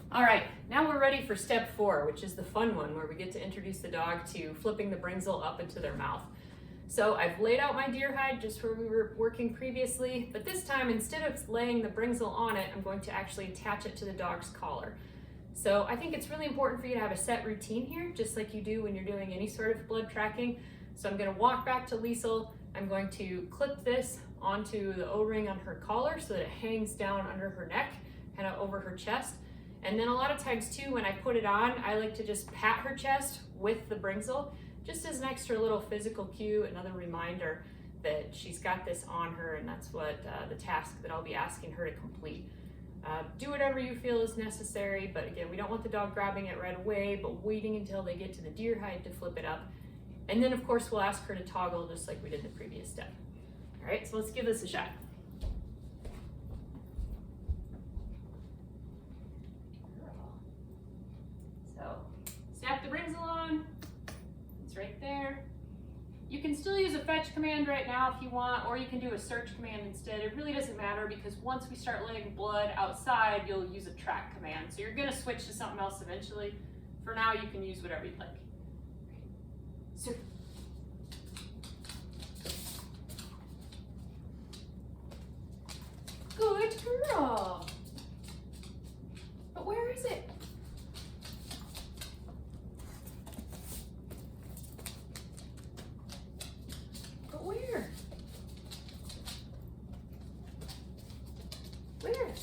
All right, now we're ready for step 4, which is the fun one where we get to introduce the dog to flipping the Bringsel up into their mouth. So I've laid out my deer hide just where we were working previously, but this time instead of laying the Bringsel on it, I'm going to actually attach it to the dog's collar. So I think it's really important for you to have a set routine here, just like you do when you're doing any sort of blood tracking. So I'm going to walk back to Liesel. I'm going to clip this onto the O-ring on her collar so that it hangs down under her neck, kind of over her chest. And then a lot of times too, when I put it on, I like to just pat her chest with the Bringsel, just as an extra little physical cue, another reminder that she's got this on her, and that's what the task that I'll be asking her to complete. Do whatever you feel is necessary, but again, we don't want the dog grabbing it right away, but waiting until they get to the deer hide to flip it up. And then of course, we'll ask her to toggle just like we did the previous step. All right, so let's give this a shot. So, snap the Bringsel on, it's right there. You can still use a fetch command right now if you want, or you can do a search command instead. It really doesn't matter because once we start letting blood outside, you'll use a track command. So you're gonna switch to something else eventually. For now, you can use whatever you'd like. So, good girl. But where is it? But where? Where?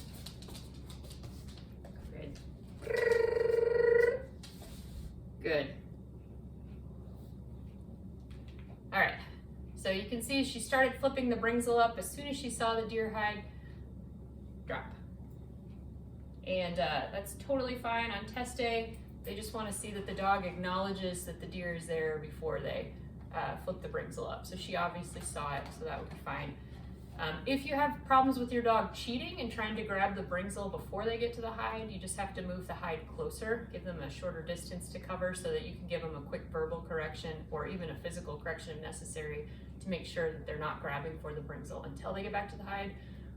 Good. Good. All right. So you can see she started flipping the Bringsel up as soon as she saw the deer hide. Drop. And that's totally fine on test day. They just want to see that the dog acknowledges that the deer is there before they flip the Bringsel up. So she obviously saw it, so that would be fine. If you have problems with your dog cheating and trying to grab the Bringsel before they get to the hide, you just have to move the hide closer, give them a shorter distance to cover so that you can give them a quick verbal correction or even a physical correction if necessary to make sure that they're not grabbing for the Bringsel until they get back to the hide.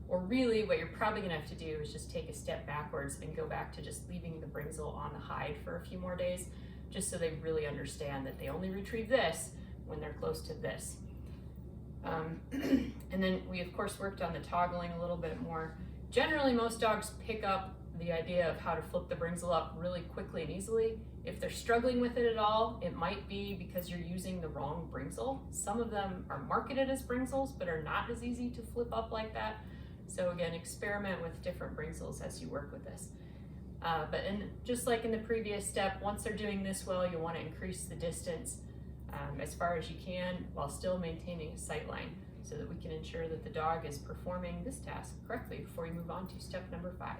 Or really what you're probably gonna have to do is just take a step backwards and go back to just leaving the Bringsel on the hide for a few more days, just so they really understand that they only retrieve this when they're close to this. And then we of course worked on the toggling a little bit more. Generally, most dogs pick up the idea of how to flip the Bringsel up really quickly and easily. If they're struggling with it at all, it might be because you're using the wrong Bringsel. Some of them are marketed as Bringsels, but are not as easy to flip up like that. So again, experiment with different Bringsels as you work with this. Just like in the previous step, once they're doing this well, you'll want to increase the distance as far as you can while still maintaining a sight line so that we can ensure that the dog is performing this task correctly before you move on to step number 5.